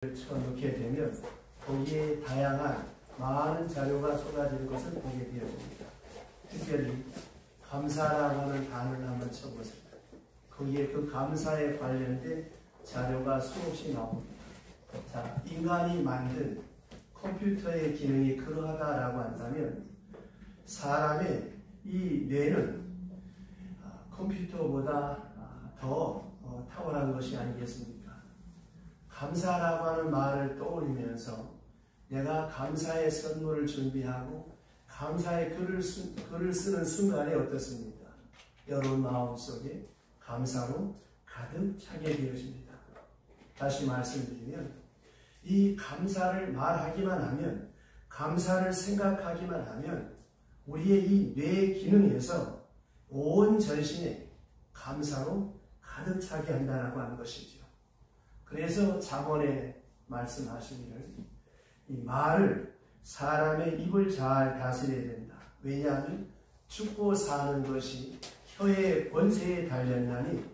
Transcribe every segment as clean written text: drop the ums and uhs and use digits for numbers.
쳐놓게 되면 거기에 다양한 많은 자료가 쏟아지는 것을 보게 되어집니다. 특별히 감사라고 하는 단어를 한번 쳐보세요. 거기에 그 감사에 관련된 자료가 수없이 나옵니다. 자, 인간이 만든 컴퓨터의 기능이 그러하다라고 한다면 사람의 이 뇌는 컴퓨터보다 더 탁월한 것이 아니겠습니까? 감사라고 하는 말을 떠올리면서 내가 감사의 선물을 준비하고 감사의 글을 쓰는 순간에 어떻습니까? 여러분 마음속에 감사로 가득 차게 되어집니다. 다시 말씀드리면 이 감사를 말하기만 하면, 감사를 생각하기만 하면 우리의 이 뇌 기능에서 온 전신에 감사로 가득 차게 한다고 하는 것이죠. 그래서 잠언에 말씀하시기를 이 말을 사람의 입을 잘 다스려야 된다. 왜냐하면 죽고 사는 것이 혀의 권세에 달렸나니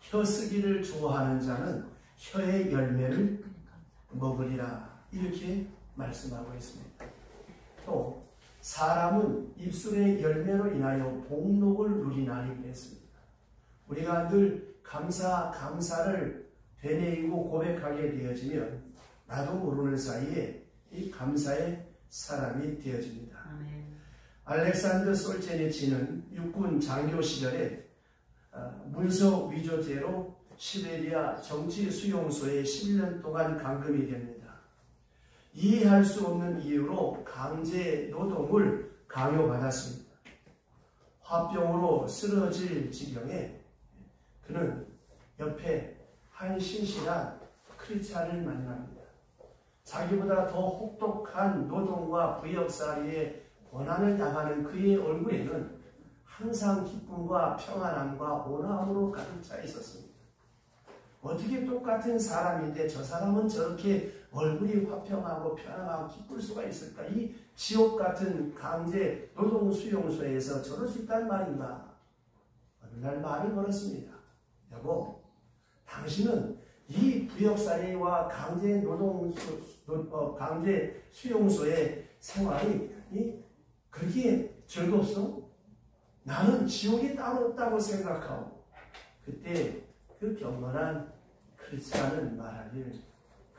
혀 쓰기를 좋아하는 자는 혀의 열매를 먹으리라. 이렇게 말씀하고 있습니다. 또 사람은 입술의 열매로 인하여 복록을 누리나니 그랬습니다. 우리가 늘 감사를 되뇌이고 고백하게 되어지면 나도 모르는 사이에 이 감사의 사람이 되어집니다. 아멘. 알렉산더 솔제니치는 육군 장교 시절에 문서 위조죄로 시베리아 정치 수용소에 11년 동안 감금이 됩니다. 이해할 수 없는 이유로 강제 노동을 강요받았습니다. 화병으로 쓰러질 지경에 그는 옆에 한 신실한 크리스찬을 만납니다. 자기보다 더 혹독한 노동과 부역살이에 고난을 당하는 그의 얼굴에는 항상 기쁨과 평안함과 온화함으로 가득 차 있었습니다. 어떻게 똑같은 사람인데 저 사람은 저렇게 얼굴이 화평하고 편안하고 기쁠 수가 있을까? 이 지옥 같은 강제 노동 수용소에서 저럴 수 있다는 말인가? 어느 날 말을 걸었습니다. 여보, 당신은 이 부역살이와 강제 강제 수용소의 생활이 그렇게 즐겁소? 나는 지옥이 따로 없다고 생각하고. 그때 그 경건한 크리스찬은 말하길,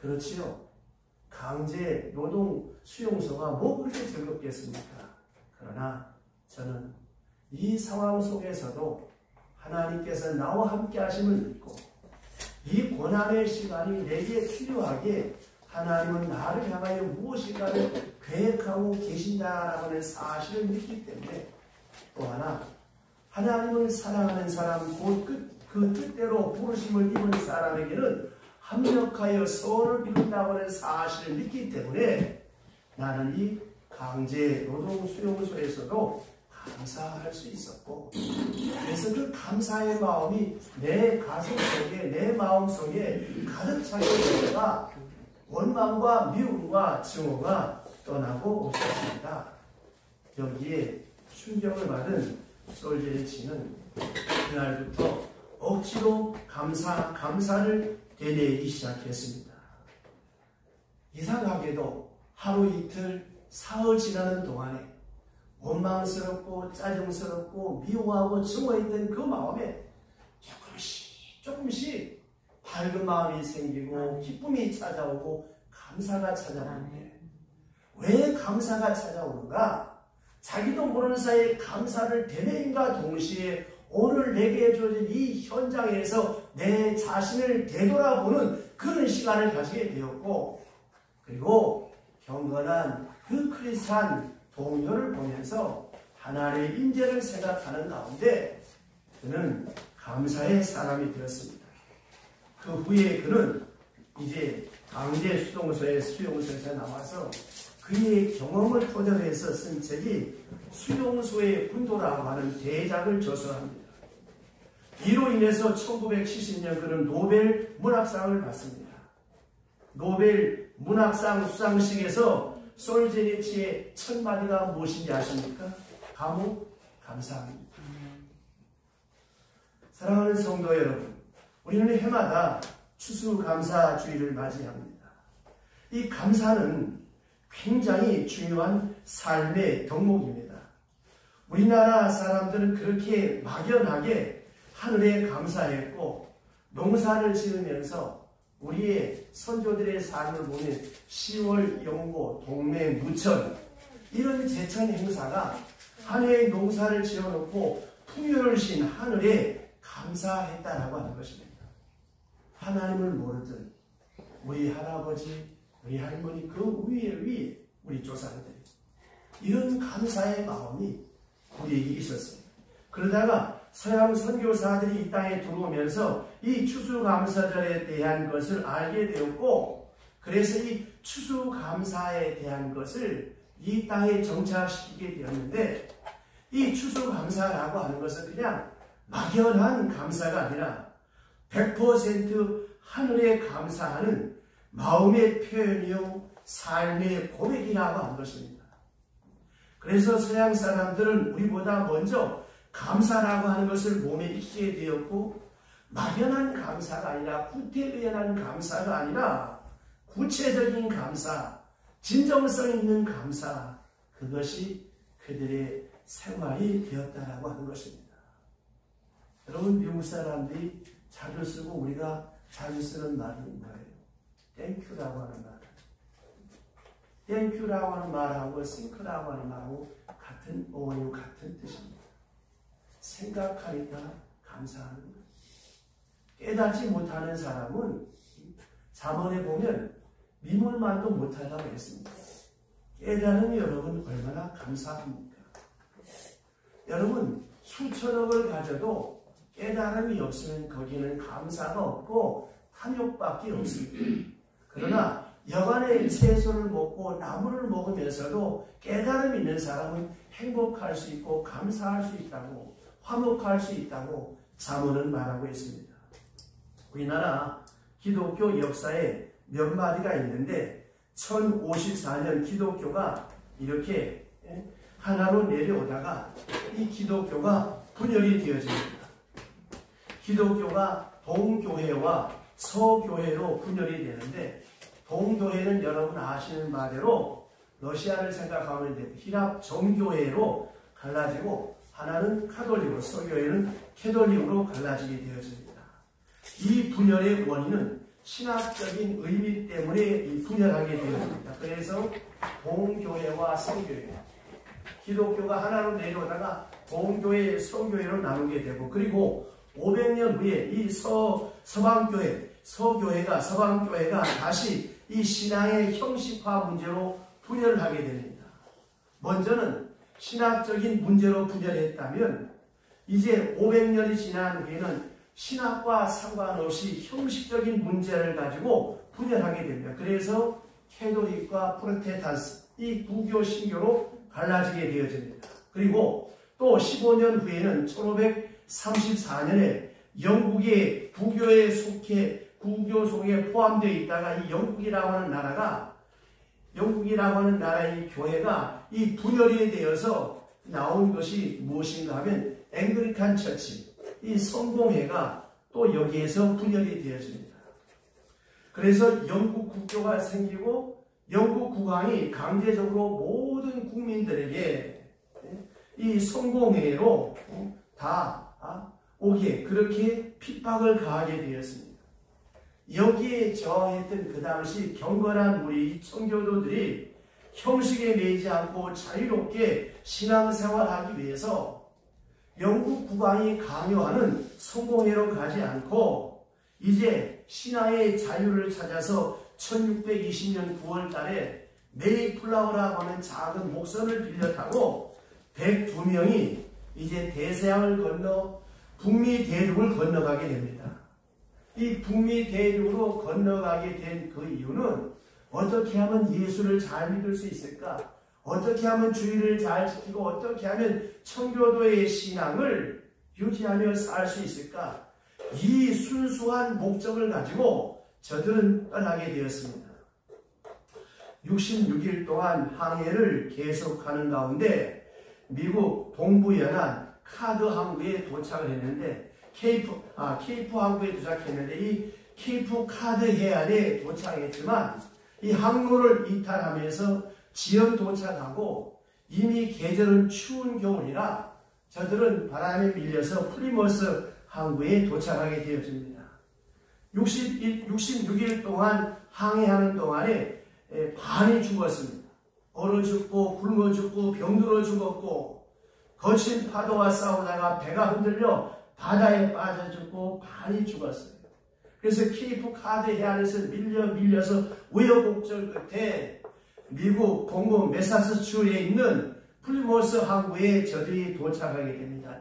그렇지요. 강제 노동 수용소가 뭐 그렇게 즐겁겠습니까? 그러나 저는 이 상황 속에서도 하나님께서 나와 함께 하심을 믿고 이 고난의 시간이 내게 필요하게 하나님은 나를 향하여 무엇인가를 계획하고 계신다라고 하는 사실을 믿기 때문에, 또 하나 하나님을 사랑하는 사람, 곧 그 뜻대로 부르심을 입은 사람에게는 합력하여 소원을 이룬다고 하는 사실을 믿기 때문에 나는 이 강제 노동 수용소에서도 감사할 수 있었고, 그래서 그 감사의 마음이 내 가슴 속에, 내 마음 속에 가득 차게 되다가 원망과 미움과 증오가 떠나고 없었습니다. 여기에 충격을 받은 솔제니치는 그날부터 억지로 감사를 되뇌이기 시작했습니다. 이상하게도 하루 이틀 사흘 지나는 동안에 원망스럽고 짜증스럽고 미워하고 증오했던 그 마음에 조금씩 밝은 마음이 생기고 기쁨이 찾아오고 감사가 찾아오는데, 왜 감사가 찾아오는가? 자기도 모르는 사이에 감사를 되뇌임과 동시에 오늘 내게 주어진 이 현장에서 내 자신을 되돌아보는 그런 시간을 가지게 되었고, 그리고 경건한 그 크리스찬 동료를 보면서 하나님의 임재를 생각하는 가운데 그는 감사의 사람이 되었습니다. 그 후에 그는 이제 강제 수용소에서 나와서 그의 경험을 토대로 해서 쓴 책이 수용소의 군도라고 하는 대작을 저서합니다. 이로 인해서 1970년 그는 노벨 문학상을 받습니다. 노벨 문학상 수상식에서 솔제니치의 첫 마디가 무엇인지 아십니까? 감사합니다. 사랑하는 성도 여러분, 우리는 해마다 추수감사주의를 맞이합니다. 이 감사는 굉장히 중요한 삶의 덕목입니다. 우리나라 사람들은 그렇게 막연하게 하늘에 감사했고 농사를 지으면서 우리의 선조들의 삶을 보면 10월 영고, 동매, 무천 이런 제천 행사가 한 해의 농사를 지어놓고 풍요를 신 하늘에 감사했다라고 하는 것입니다. 하나님을 모르던 우리 할아버지, 우리 할머니 그 위에 우리 조상들이 이런 감사의 마음이 우리에게 있었어요. 그러다가 서양 선교사들이 이 땅에 들어오면서 이 추수감사절에 대한 것을 알게 되었고 그래서 이 추수감사에 대한 것을 이 땅에 정착시키게 되었는데 이 추수감사라고 하는 것은 그냥 막연한 감사가 아니라 100% 하늘에 감사하는 마음의 표현이요 삶의 고백이라고 하는 것입니다. 그래서 서양 사람들은 우리보다 먼저 감사라고 하는 것을 몸에 익히게 되었고 막연한 감사가 아니라 구태의연한 감사가 아니라 구체적인 감사, 진정성 있는 감사 그것이 그들의 생활이 되었다라고 하는 것입니다. 여러분 미국 사람들이 자주 쓰고 우리가 자주 쓰는 말이 뭐예요? 땡큐라고 하는 말. 땡큐라고 하는 말하고 싱크라고 하는 말하고 같은 어원이고 같은 뜻입니다. 생각하니까 감사하는 것. 깨닫지 못하는 사람은 잠언에 보면 미물만도 못하다고 했습니다. 깨달으면 여러분 얼마나 감사합니까? 여러분 수천억을 가져도 깨달음이 없으면 거기는 감사가 없고 탐욕밖에 없습니다. 그러나 여간의 채소를 먹고 나물을 먹으면서도 깨달음 있는 사람은 행복할 수 있고 감사할 수 있다고 화목할 수 있다고 잠언은 말하고 있습니다. 우리나라 기독교 역사에 몇 마디가 있는데 1054년 기독교가 이렇게 하나로 내려오다가 이 기독교가 분열이 되어집니다. 기독교가 동교회와 서교회로 분열이 되는데 동교회는 여러분 아시는 바대로 러시아를 생각하면 돼요. 히랍 정교회로 갈라지고 하나는 카톨릭으로 서교회는 캐톨릭으로 갈라지게 되어집니다. 이 분열의 원인은 신학적인 의미 때문에 이 분열하게 되어집니다. 그래서 동교회와 서교회 기독교가 하나로 내려오다가 동교회, 서교회로 나누게 되고 그리고 500년 후에 이 서방교회, 서방교회가 다시 이 신앙의 형식화 문제로 분열을 하게 됩니다. 먼저는 신학적인 문제로 분열했다면 이제 500년이 지난 후에는 신학과 상관없이 형식적인 문제를 가지고 분열하게 됩니다. 그래서 캐톨릭과 프로테스탄트, 이 구교 신교로 갈라지게 되어집니다. 그리고 또 15년 후에는 1534년에 영국의 구교 속에 포함되어 있다가 이 영국이라고 하는 나라의 교회가 이 분열이 되어서 나온 것이 무엇인가 하면 앵글리칸 처치, 이 성공회가 또 여기에서 분열이 되어집니다. 그래서 영국 국교가 생기고 영국 국왕이 강제적으로 모든 국민들에게 이 성공회로 다 오게 그렇게 핍박을 가하게 되었습니다. 여기에 저항했던 그 당시 경건한 우리 청교도들이 형식에 매이지 않고 자유롭게 신앙생활하기 위해서 영국 국왕이 강요하는 성공회로 가지 않고 이제 신앙의 자유를 찾아서 1620년 9월 달에 메이플라워라고 하는 작은 목선을 빌려 타고 102명이 이제 대서양을 건너 북미 대륙을 건너가게 됩니다. 이 북미 대륙으로 건너가게 된 그 이유는 어떻게 하면 예수를 잘 믿을 수 있을까? 어떻게 하면 주의를 잘 지키고 어떻게 하면 청교도의 신앙을 유지하며 살 수 있을까? 이 순수한 목적을 가지고 저들은 떠나게 되었습니다. 66일 동안 항해를 계속하는 가운데 미국 동부 연안 카드 항구에 도착을 했는데 케이프 항구에 도착했는데 이 케이프 카드 해안에 도착했지만 이 항로를 이탈하면서 지연 도착하고 이미 계절은 추운 겨울이라 저들은 바람에 밀려서 플리머스 항구에 도착하게 되었습니다. 66일 동안 항해하는 동안에 반이 죽었습니다. 얼어 죽고 굶어 죽고 병들어 죽었고 거친 파도와 싸우다가 배가 흔들려 바다에 빠져 죽고 반이 죽었어요. 그래서 케이프 카드 해안에서 밀려서 우여곡절 끝에 미국 동부 매사추세츠주에 있는 플리머스 항구에 저들이 도착하게 됩니다.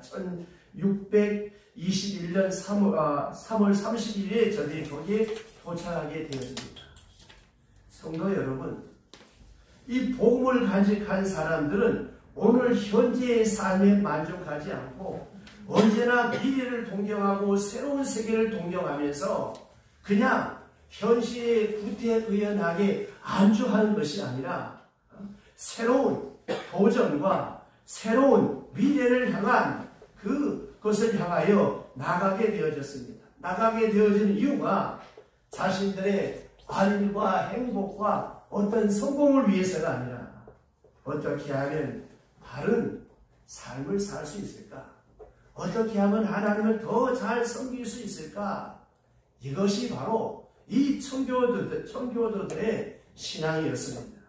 1621년 3월 30일에 저들이 거기에 도착하게 되었습니다. 성도 여러분, 이 복음을 간직한 사람들은 오늘 현재의 삶에 만족하지 않고 언제나 미래를 동경하고 새로운 세계를 동경하면서 그냥 현실에 구태의연하게 안주하는 것이 아니라 새로운 도전과 새로운 미래를 향한 그것을 향하여 나가게 되어졌습니다. 나가게 되어진 이유가 자신들의 안일과 행복과 어떤 성공을 위해서가 아니라 어떻게 하면 바른 삶을 살 수 있을까? 어떻게 하면 하나님을 더 잘 섬길 수 있을까? 이것이 바로 이 청교도들의 신앙이었습니다.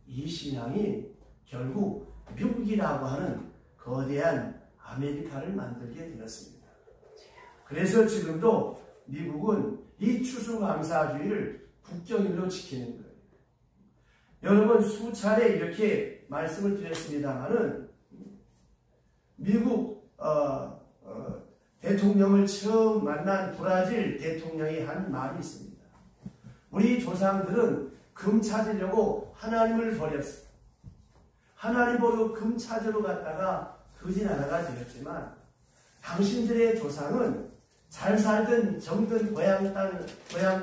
이 신앙이 결국 미국이라고 하는 거대한 아메리카를 만들게 되었습니다. 그래서 지금도 미국은 이 추수감사주의를 국경일로 지키는 거예요. 여러분 수차례 이렇게 말씀을 드렸습니다마는 미국 대통령을 처음 만난 브라질 대통령이 한 말이 있습니다. 우리 조상들은 금 찾으려고 하나님을 버렸어요. 하나님 버리고 금 찾으러 갔다가 거지 나라가 되었지만 당신들의 조상은 잘 살던 정든 고향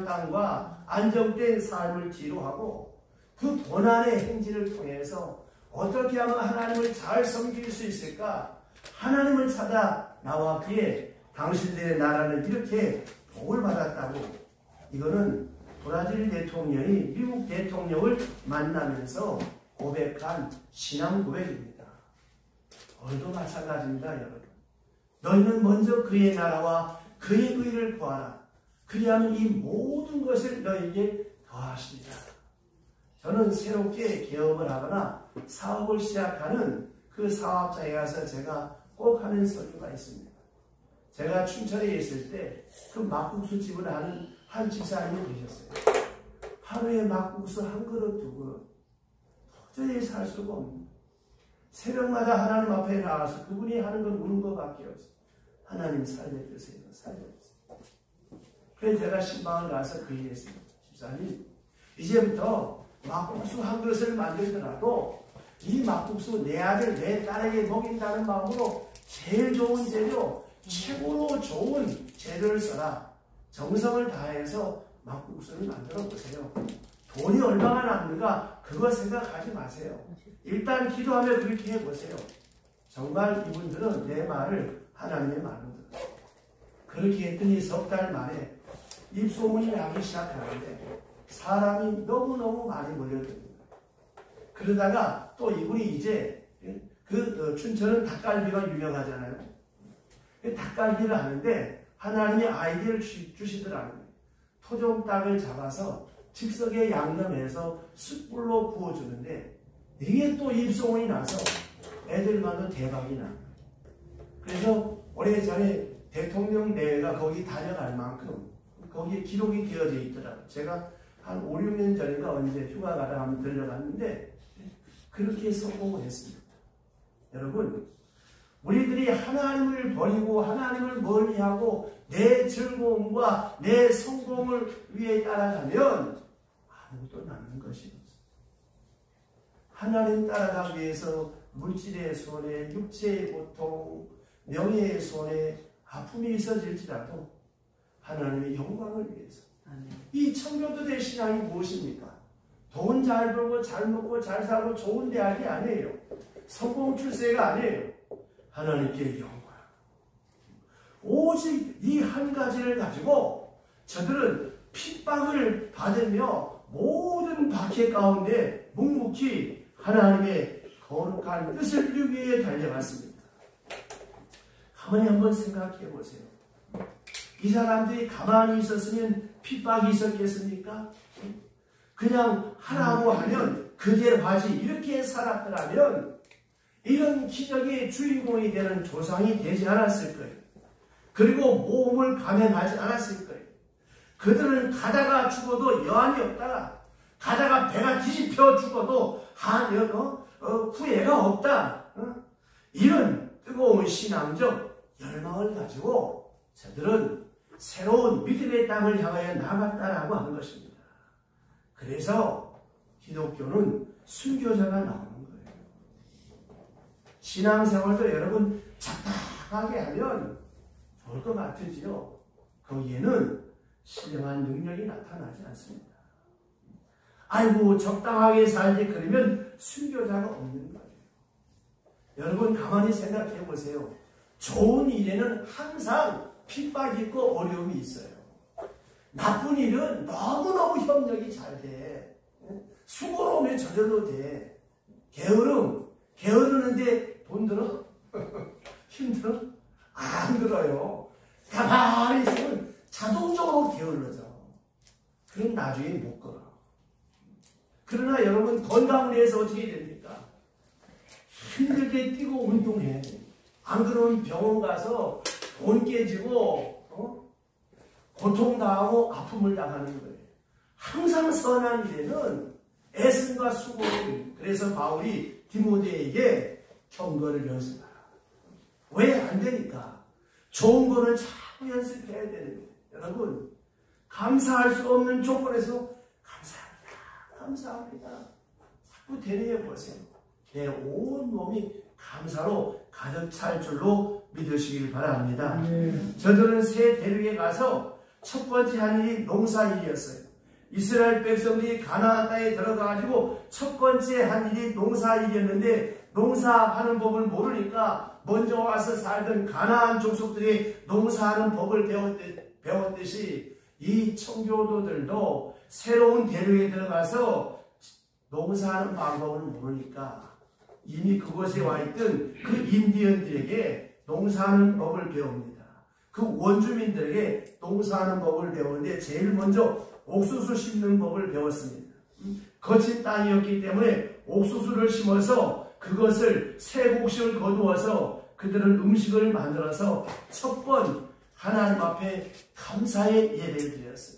땅과 안정된 삶을 뒤로하고 그 고난의 행진을 통해서 어떻게 하면 하나님을 잘 섬길 수 있을까? 하나님을 찾아 나왔기에 당신들의 나라는 이렇게 복을 받았다고. 이거는 브라질 대통령이 미국 대통령을 만나면서 고백한 신앙 고백입니다. 오늘도 마찬가지입니다, 여러분. 너희는 먼저 그의 나라와 그의 의를 구하라. 그리하면 이 모든 것을 너희에게 더하시리라. 저는 새롭게 개업을 하거나 사업을 시작하는 그 사업자에 가서 제가 꼭 하는 설교가 있습니다. 제가 춘천에 있을 때 그 막국수 집을 하는 한 집사님이 계셨어요. 하루에 막국수 한 그릇 두 그릇 도저히 살 수가 없는, 새벽마다 하나님 앞에 나와서 그분이 하는 건 우는 것밖에 없어요. 하나님 살려주세요. 살려주세요. 그래서 제가 신방을 가서 그 얘기했습니다. 집사님, 이제부터 막국수 한 그릇을 만들더라도 이 막국수 내 아들 내 딸에게 먹인다는 마음으로 제일 좋은 재료, 최고로 좋은 재료를 써라. 정성을 다해서 막국수를 만들어 보세요. 돈이 얼마나 남는가 그거 생각하지 마세요. 일단 기도하며 그렇게 해보세요. 정말 이분들은 내 말을 하나님의 말로 들어요. 그렇게 했더니 석 달 만에 입소문이 나기 시작하는데 사람이 너무너무 많이 몰려듭니다. 그러다가 또 이분이 이제 춘천은 닭갈비가 유명하잖아요. 닭갈비를 하는데 하나님이 아이디어를 주시더라고요. 토종닭을 잡아서 즉석에 양념해서 숯불로 구워주는데 이게 또 입소문이 나서 애들만도 대박이 나. 그래서 오래전에 대통령 대회가 거기 다녀갈 만큼 거기에 기록이 되어져 있더라고요. 제가 한 5, 6년 전인가 언제 휴가 가다 한번 들려갔는데 그렇게 성공을 했습니다. 여러분, 우리들이 하나님을 버리고 하나님을 멀리하고 내 즐거움과 내 성공을 위해 따라가면 아무것도 남는 것이 없습니다. 하나님 따라가기 위해서 물질의 손해, 육체의 고통, 명예의 손해, 아픔이 있어질지라도 하나님의 영광을 위해서. 이 청교도의 신앙이 무엇입니까? 돈 잘 벌고 잘 먹고 잘 살고 좋은 대학이 아니에요. 성공 출세가 아니에요. 하나님께 영광. 오직 이 한 가지를 가지고 저들은 핍박을 받으며 모든 박해 가운데 묵묵히 하나님의 거룩한 뜻을 이루기 위해 달려갔습니다. 가만히 한번 생각해 보세요. 이 사람들이 가만히 있었으면 핍박이 있었겠습니까? 그냥 하라고 하면 그대로 하지 이렇게 살았더라면 이런 기적의 주인공이 되는 조상이 되지 않았을 거예요. 그리고 모험을 감행하지 않았을 거예요. 그들은 가다가 죽어도 여한이 없다. 가다가 배가 뒤집혀 죽어도 후회가 없다. 이런 뜨거운 신앙적 열망을 가지고 저들은 새로운 믿음의 땅을 향하여 나갔다라고 하는 것입니다. 그래서 기독교는 순교자가 나오는 거예요. 신앙생활도 여러분 적당하게 하면 좋을 것 같으지요. 거기에는 신령한 능력이 나타나지 않습니다. 아이고 적당하게 살지 그러면 순교자가 없는 거예요. 여러분 가만히 생각해 보세요. 좋은 일에는 항상 핍박이 있고 어려움이 있어요. 나쁜 일은 너무너무 협력이 잘 돼. 수고로우면 저절로 돼. 게으르는데 돈 들어? 힘들어? 안 들어요. 가만히 있으면 자동적으로 게을러져. 그럼 나중에 못 걸어. 그러나 여러분 건강을 위해서 어떻게 됩니까? 힘들게 뛰고 운동해. 안 그러면 병원 가서 돈 깨지고 고통당하고 아픔을 당하는 거예요. 항상 선한 일에는 애씀과 수고를. 그래서 바울이 디모데에게 경건을 연습하라. 왜 안 되니까? 좋은 거는 자꾸 연습해야 되는 거예요. 여러분 감사할 수 없는 조건에서 감사합니다. 자꾸 되뇌어 보세요. 내 온 몸이 감사로 가득 찰 줄로 믿으시길 바랍니다. 저들은 새 대륙에 가서 첫 번째 한 일이 농사일이었어요. 이스라엘 백성들이 가나안 땅에 들어가가지고 첫 번째 한 일이 농사일이었는데 농사하는 법을 모르니까 먼저 와서 살던 가나안 족속들이 농사하는 법을 배웠듯이 이 청교도들도 새로운 대륙에 들어가서 농사하는 방법을 모르니까 이미 그곳에 와 있던 그 인디언들에게 농사하는 법을 배웁니다. 그 원주민들에게 농사하는 법을 배우는데 제일 먼저 옥수수 심는 법을 배웠습니다. 거친 땅이었기 때문에 옥수수를 심어서 그것을 새 곡식을 거두어서 그들은 음식을 만들어서 첫 번 하나님 앞에 감사의 예배를 드렸어요.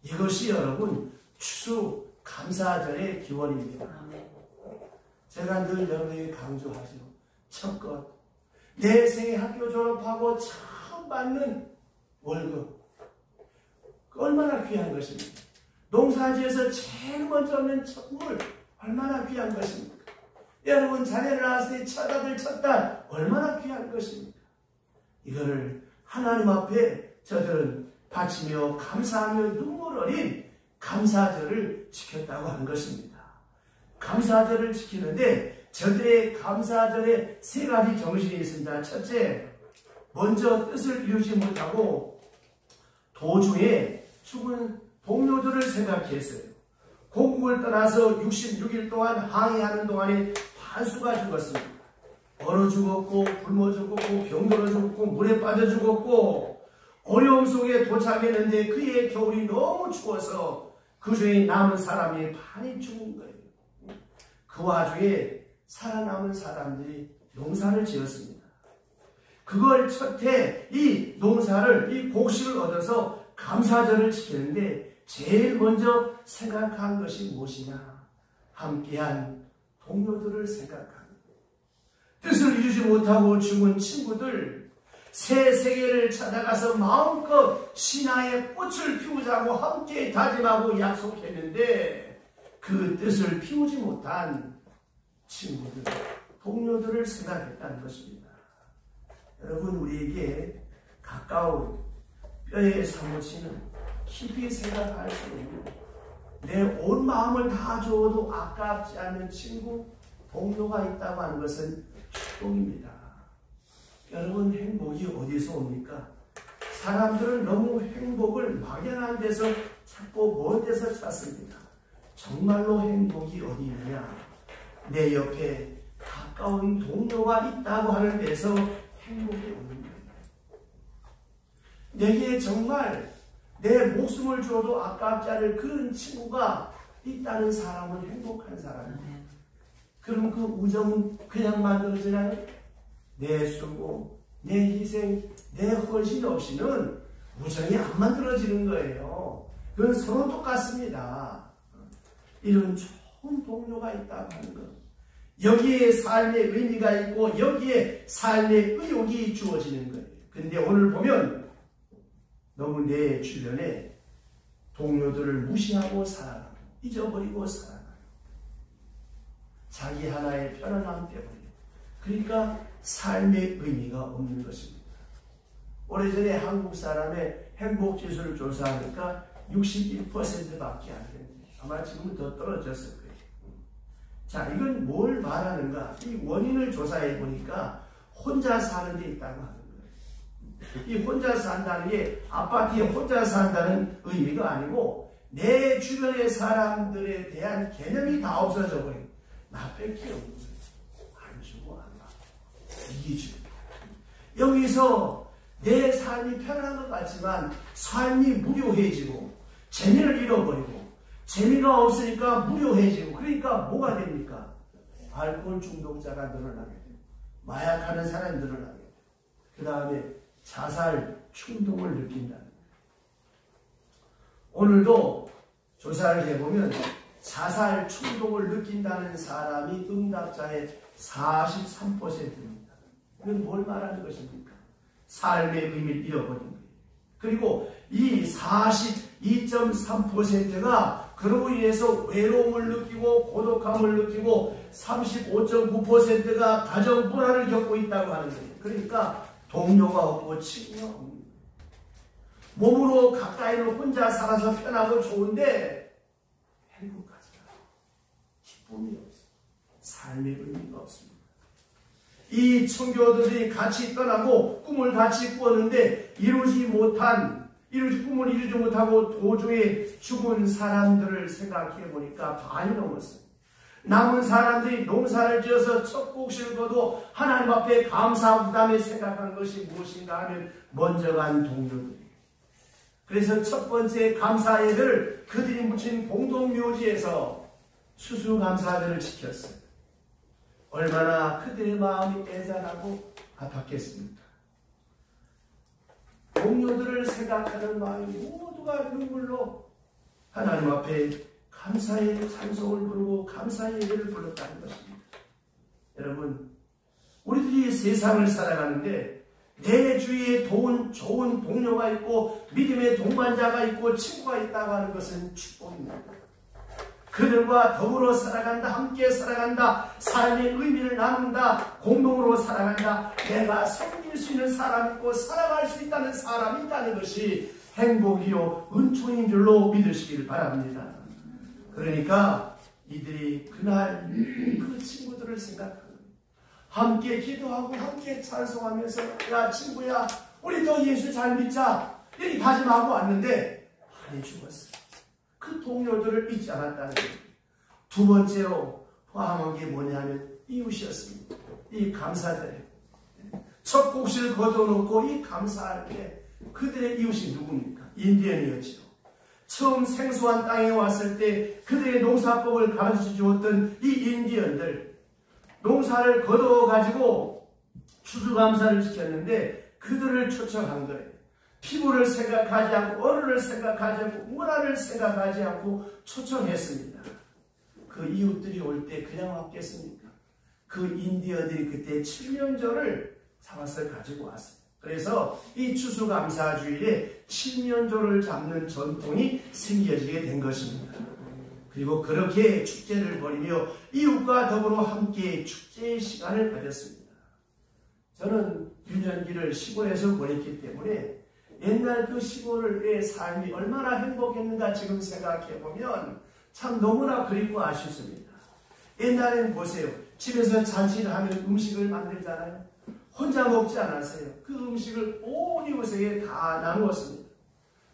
이것이 여러분 추수 감사절의 기원입니다. 제가 늘 여러분에게 강조하죠. 첫 것, 내 생에 학교 졸업하고 처음 받는 월급. 얼마나 귀한 것입니까? 농사지에서 제일 먼저 얻는 첫물 얼마나 귀한 것입니까? 여러분 자녀를 낳았을 때 첫 아들 첫 딸 얼마나 귀한 것입니까? 이거를 하나님 앞에 저들은 바치며 감사하며 눈물 어린 감사절을 지켰다고 하는 것입니다. 감사절을 지키는데 저들의 감사절에 세 가지 정신이 있습니다. 첫째, 먼저 뜻을 이루지 못하고 도중에 죽은 동료들을 생각했어요. 고국을 떠나서 66일 동안 항해하는 동안에 반수가 죽었습니다. 얼어 죽었고 굶어 죽었고 병들어 죽었고 물에 빠져 죽었고 어려움 속에 도착했는데 그의 겨울이 너무 추워서 그 중에 남은 사람이 반이 죽은 거예요. 그 와중에 살아남은 사람들이 농사를 지었습니다. 그걸 첫해 이 농사를 이 곡식을 얻어서 감사절을 지키는데 제일 먼저 생각한 것이 무엇이냐? 함께한 동료들을 생각합니다. 뜻을 이루지 못하고 죽은 친구들, 새 세계를 찾아가서 마음껏 신앙의 꽃을 피우자고 함께 다짐하고 약속했는데 그 뜻을 피우지 못한 친구들, 동료들을 생각했다는 것입니다. 여러분 우리에게 가까운 뼈에 사무치는 깊이 생각할 수 있는 내 온 마음을 다 주어도 아깝지 않은 친구, 동료가 있다고 하는 것은 축복입니다. 여러분 행복이 어디서 옵니까? 사람들은 너무 행복을 막연한 데서 찾고 먼 데서 찾습니다. 정말로 행복이 어디 있느냐? 내 옆에 가까운 동료가 있다고 하는 데서 행복이 오는 거예요. 내게 정말 내 목숨을 줘도 아깝지 않을 그런 친구가 있다는 사람은 행복한 사람이에요. 그럼 그 우정은 그냥 만들어지나요? 내 수고, 내 희생, 내 헌신 없이는 우정이 안 만들어지는 거예요. 그건 서로 똑같습니다. 이런 좋은 동료가 있다고 하는 것. 여기에 삶의 의미가 있고 여기에 삶의 의욕이 주어지는 거예요. 근데 오늘 보면 너무 내 주변에 동료들을 무시하고 살아가고 잊어버리고 살아가고 자기 하나의 편안함 때문에 그러니까 삶의 의미가 없는 것입니다. 오래전에 한국 사람의 행복지수를 조사하니까 61%밖에 안 됩니다. 아마 지금은 더 떨어졌을 거예요. 자, 이건 뭘 말하는가? 이 원인을 조사해 보니까 혼자 사는 데 있다고 하는 거예요. 이 혼자 산다는 게 아파트에 혼자 산다는 의미가 아니고 내 주변의 사람들에 대한 개념이 다 없어져 버려요. 나 뺄 게 없는 거예요. 안 주고 안 가. 이기주. 여기서 내 삶이 편안한 것 같지만 삶이 무료해지고 재미를 잃어버리고 재미가 없으니까 무료해지고 그러니까 뭐가 됩니까? 알코올 중독자가 늘어나게 돼요. 마약하는 사람이 늘어나게 돼요. 그 다음에 자살 충동을 느낀다는 거예요. 오늘도 조사를 해보면 자살 충동을 느낀다는 사람이 응답자의 43%입니다. 이건 뭘 말하는 것입니까? 삶의 의미를 잃어버린 거예요. 그리고 이 42.3%가 그로 인해서 외로움을 느끼고 고독함을 느끼고 35.9%가 가정 불화를 겪고 있다고 하는 거예요. 그러니까 동료가 없고 친구가 없는 거예요. 몸으로 가까이는 혼자 살아서 편하고 좋은데 행복하지 않아요. 기쁨이 없어요. 삶의 의미가 없습니다. 이 청교도들이 같이 떠나고 꿈을 같이 꾸었는데 꿈을 이루지 못하고 도중에 죽은 사람들을 생각해 보니까 반이 넘었어요. 남은 사람들이 농사를 지어서 첫 곡식을 거두 하나님 앞에 감사하고 그다음에 생각한 것이 무엇인가 하면 먼저 간 동료들이에요. 그래서 첫 번째 감사 예배를 그들이 묻힌 공동묘지에서 추수감사절을 지켰어요. 얼마나 그들의 마음이 애잔하고 아팠겠습니까? 동료들을 생각하는 마음이 모두가 눈물로 하나님 앞에 감사의 찬송을 부르고 감사의 예배를 불렀다는 것입니다. 여러분, 우리들이 세상을 살아가는데 내 주위에 좋은 동료가 있고 믿음의 동반자가 있고 친구가 있다고 하는 것은 축복입니다. 그들과 더불어 살아간다, 함께 살아간다, 삶의 의미를 나눈다, 공동으로 살아간다, 내가 섬길 수 있는 사람이 있고 살아갈 수 있다는 사람이 있다는 것이 행복이요 은총인 줄로 믿으시길 바랍니다. 그러니까 이들이 그날 그 친구들을 생각하고 함께 기도하고 함께 찬송하면서 야 친구야 우리 더 예수 잘 믿자 이렇게 다짐하고 왔는데 많이 죽었어요. 그 동료들을 잊지 않았다는 거예요. 두 번째로 포함한 게 뭐냐면 이웃이었습니다. 이 감사절에 첫 곡식을 거둬놓고 이 감사할 때 그들의 이웃이 누굽니까? 인디언이었죠. 처음 생소한 땅에 왔을 때 그들의 농사법을 가르쳐 주었던 이 인디언들 농사를 거둬가지고 추수감사를 지켰는데 그들을 초청한 거예요. 피부를 생각하지 않고 어른을 생각하지 않고 문화를 생각하지 않고 초청했습니다. 그 이웃들이 올 때 그냥 왔겠습니까? 그 인디언들이 그때 칠면조를 잡아서 가지고 왔어요. 그래서 이 추수감사주일에 칠면조를 잡는 전통이 생겨지게 된 것입니다. 그리고 그렇게 축제를 벌이며 이웃과 더불어 함께 축제의 시간을 가졌습니다. 저는 유년기를 시골에서 보냈기 때문에 옛날 그 시골의 삶이 얼마나 행복했는가 지금 생각해보면 참 너무나 그립고 아쉽습니다. 옛날엔 보세요. 집에서 잔치를 하면 음식을 만들잖아요. 혼자 먹지 않았어요. 그 음식을 온 이웃에게 다 나누었습니다.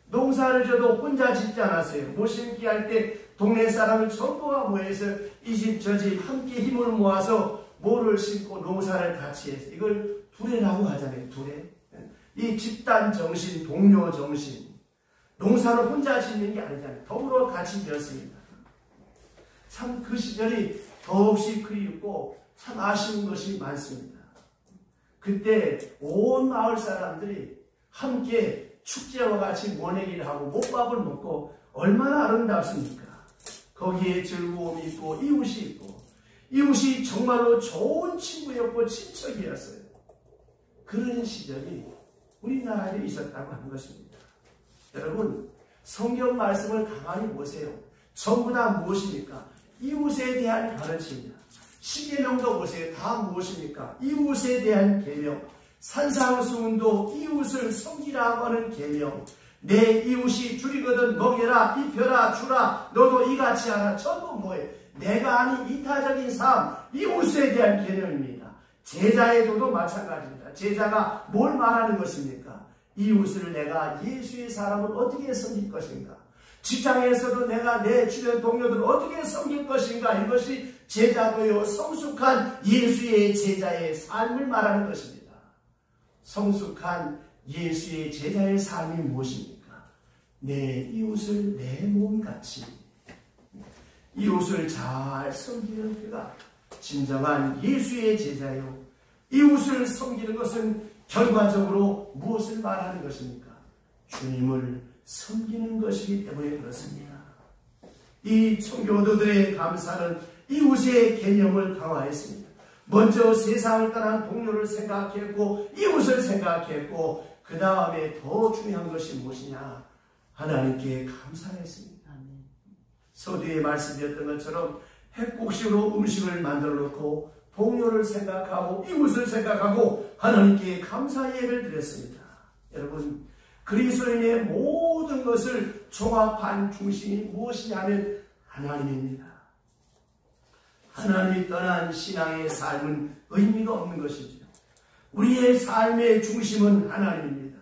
농사를 져도 혼자 짓지 않았어요. 모심기 할 때 동네 사람을 전부가 모여서 이 집 저 집 함께 힘을 모아서 모를 심고 농사를 같이 해서 이걸 두레라고 하잖아요. 두레. 이 집단 정신, 동료 정신. 농사를 혼자 짓는 게 아니잖아요. 더불어 같이 지었습니다. 참 그 시절이 더없이 그리웠고 참 아쉬운 것이 많습니다. 그때 온 마을 사람들이 함께 축제와 같이 모내기를 하고 못밥을 먹고 얼마나 아름답습니까? 거기에 즐거움이 있고 이웃이 있고 이웃이 정말로 좋은 친구였고 친척이었어요. 그런 시절이 우리나라에 있었다고 하는 것입니다. 여러분, 성경 말씀을 가만히 보세요. 전부 다 무엇입니까? 이웃에 대한 가르침이다. 십계명도 보세요. 다 무엇입니까? 이웃에 대한 계명. 산상수훈도 이웃을 섬기라고 하는 계명. 내 이웃이 줄이거든 먹여라, 입혀라, 주라. 너도 이같이 하라. 전부 뭐예요? 내가 아닌 이타적인 삶, 이웃에 대한 개념입니다. 제자에도 마찬가지입니다. 제자가 뭘 말하는 것입니까? 이웃을 내가 예수의 사람을 어떻게 섬길 것인가? 직장에서도 내가 내 주변 동료들을 어떻게 섬길 것인가? 이것이 제자도요, 성숙한 예수의 제자의 삶을 말하는 것입니다. 성숙한 예수의 제자의 삶이 무엇입니까? 내 이웃을 내 몸같이, 이웃을 잘 섬기는 그가 진정한 예수의 제자요. 이웃을 섬기는 것은 결과적으로 무엇을 말하는 것입니까? 주님을 섬기는 것이기 때문에 그렇습니다. 이 청교도들의 감사는 이웃의 개념을 강화했습니다. 먼저 세상을 떠난 동료를 생각했고 이웃을 생각했고 그 다음에 더 중요한 것이 무엇이냐? 하나님께 감사했습니다. 서두에 말씀드렸던 것처럼 핵국식으로 음식을 만들어 놓고 동료를 생각하고 이웃을 생각하고 하나님께 감사 예배를 드렸습니다. 여러분, 그리스도인의 모든 것을 종합한 중심이 무엇이냐면 하나님입니다. 하나님이 떠난 신앙의 삶은 의미가 없는 것이죠. 우리의 삶의 중심은 하나님입니다.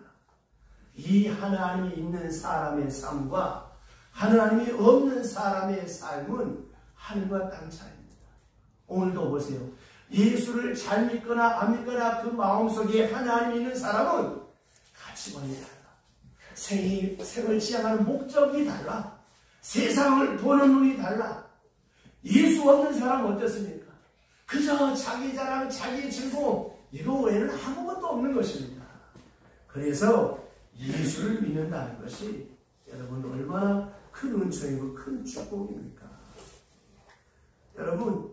이 하나님이 있는 사람의 삶과 하나님이 없는 사람의 삶은 하늘과 땅 차이입니다. 오늘도 보세요. 예수를 잘 믿거나 안 믿거나 그 마음속에 하나님이 있는 사람은 가치관이 달라. 생을 지향하는 목적이 달라. 세상을 보는 눈이 달라. 예수 없는 사람은 어떻습니까? 그저 자기 자랑, 자기 즐거움 이거 외에는 아무것도 없는 것입니다. 그래서 예수를 믿는다는 것이 여러분 얼마나 큰 은총이고 큰 축복입니까? 여러분,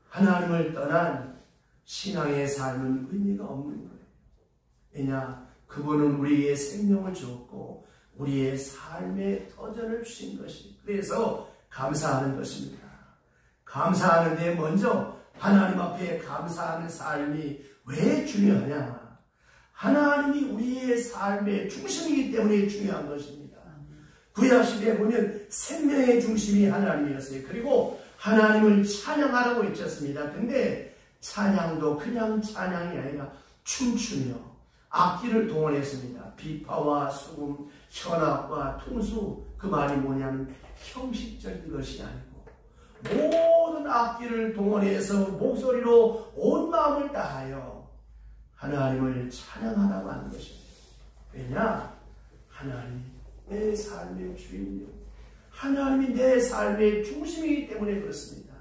하나님을 떠난 신앙의 삶은 의미가 없는 거예요. 왜냐? 그분은 우리의 생명을 주었고 우리의 삶의 터전을 주신 것이 그래서 감사하는 것입니다. 감사하는데 먼저 하나님 앞에 감사하는 삶이 왜 중요하냐? 하나님이 우리의 삶의 중심이기 때문에 중요한 것입니다. 구약시대에 보면 생명의 중심이 하나님이었어요. 그리고 하나님을 찬양하라고 외쳤습니다. 근데 찬양도 그냥 찬양이 아니라 춤추며 악기를 동원했습니다. 비파와 수금, 현악과 통수, 그 말이 뭐냐면 형식적인 것이 아니고 모든 악기를 동원해서 목소리로 온 마음을 다하여 하나님을 찬양하라고 하는 것입니다. 왜냐? 하나님이 내 삶의 주인이요. 하나님이 내 삶의 중심이기 때문에 그렇습니다.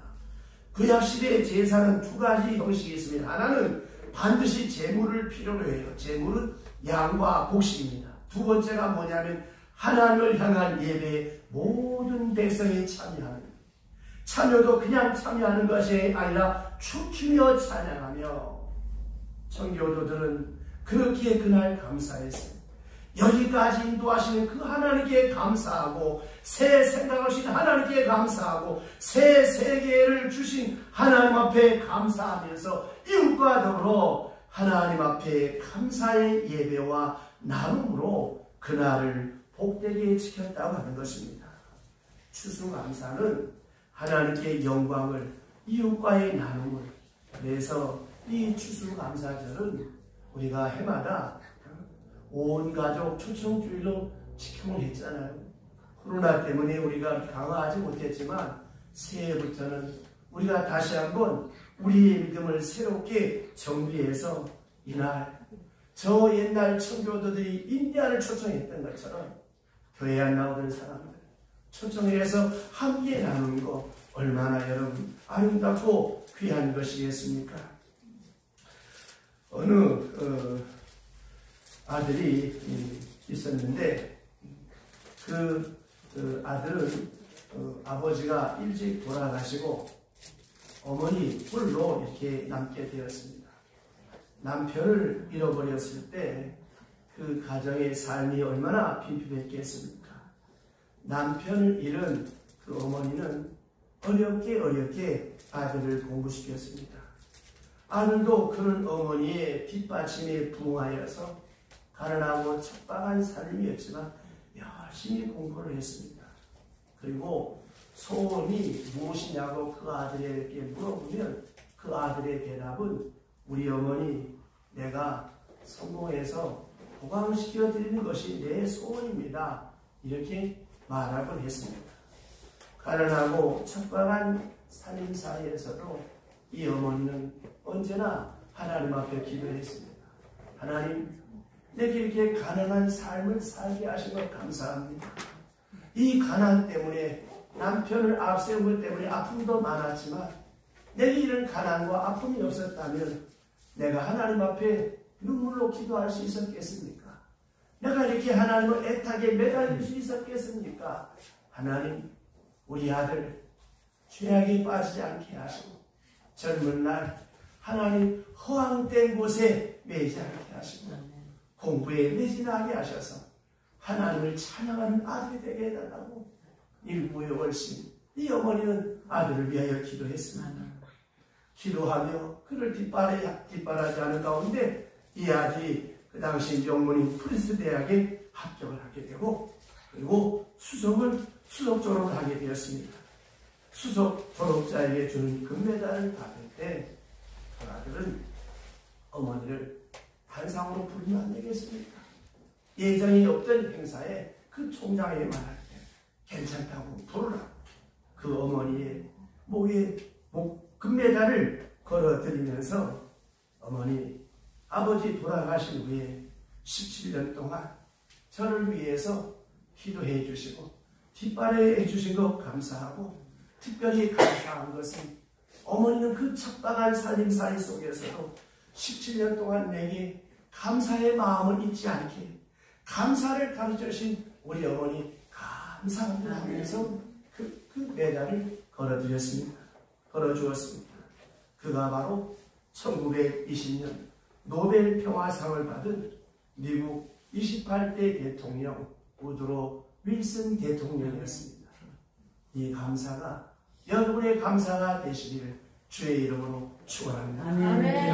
구약시대의 제사는 두 가지 형식이 있습니다. 하나는 반드시 제물을 필요로 해요. 제물은 양과 곡식입니다. 두 번째가 뭐냐면 하나님을 향한 예배에 모든 백성이 참여하는 거예요. 참여도 그냥 참여하는 것이 아니라 춤추며 찬양하며 청교도들은 그렇게 그날 감사했어요. 여기까지 인도하시는 그 하나님께 감사하고 새 생각하신 하나님께 감사하고 새 세계를 주신 하나님 앞에 감사하면서 이웃과 더불어 하나님 앞에 감사의 예배와 나눔으로 그날을 복되게 지켰다고 하는 것입니다. 추수감사는 하나님께 영광을 이웃과의 나눔을 그래서 이 추수감사절은 우리가 해마다 온 가족 초청주일로 지켜을 했잖아요. 코로나 때문에 우리가 강화하지 못했지만 새해부터는 우리가 다시 한번 우리의 믿음을 새롭게 정비해서 이날 저 옛날 청교도들이 인디아를 초청했던 것처럼 교회 안 나오던 사람들 초청해서 함께 나누는 거 얼마나 여러분 아름답고 귀한 것이겠습니까? 어느 아들이 있었는데 그 아들은 아버지가 일찍 돌아가시고 어머니 홀로 이렇게 남게 되었습니다. 남편을 잃어버렸을 때 그 가정의 삶이 얼마나 빈핍했겠습니까? 남편을 잃은 그 어머니는 어렵게 아들을 공부시켰습니다. 아들도 그런 어머니의 뒷받침에 부응하여서 가난하고 척박한 삶이었지만 열심히 공부를 했습니다. 그리고 소원이 무엇이냐고 그 아들에게 물어보면 그 아들의 대답은 우리 어머니 내가 성공해서 보강시켜 드리는 것이 내 소원입니다. 이렇게 말하곤 했습니다. 가난하고 척박한 살림살이에서도 이 어머니는 언제나 하나님 앞에 기도했습니다. 하나님, 내게 이렇게 가난한 삶을 살게 하신 것 감사합니다. 이 가난 때문에 남편을 앞세운 것 때문에 아픔도 많았지만 내게 이런 가난과 아픔이 없었다면 내가 하나님 앞에 눈물로 기도할 수 있었겠습니까? 내가 이렇게 하나님을 애타게 매달릴 수 있었겠습니까? 하나님, 우리 아들 죄악에 빠지지 않게 하시고 젊은 날 하나님 허황된 곳에 매이지 않게 하시고 공부에 매진하게 하셔서 하나님을 찬양하는 아들이 되게 해달라고 일부여월신 이 어머니는 아들을 위하여 기도했습니다. 기도하며 그를 뒷바라지 않은 가운데 이 아들이 그 당시 명문인 프린스 대학에 합격을 하게 되고 그리고 수석 졸업을 하게 되었습니다. 수석 졸업자에게 주는 금메달을 받을 때 그 아들은 어머니를 단상으로 부르면 안 되겠습니까? 예정이 없던 행사에 그 총장이 말할 때 괜찮다고 부르라고 그 어머니의 목에 금메달을 걸어드리면서 어머니 아버지 돌아가신 후에 17년 동안 저를 위해서 기도해 주시고 뒷바라해 주신 것 감사하고 특별히 감사한 것은 어머니는 그 척박한 살림살이 속에서도 17년 동안 내게 감사의 마음을 잊지 않게 감사를 가르쳐주신 우리 어머니 감사합니다 하면서 그 메달을 걸어주었습니다. 그가 바로 1920년 노벨 평화상을 받은 미국 28대 대통령 우드로 윌슨 대통령이었습니다. 이 감사가 여러분의 감사가 되시기를 주의 이름으로 축원합니다. 아멘.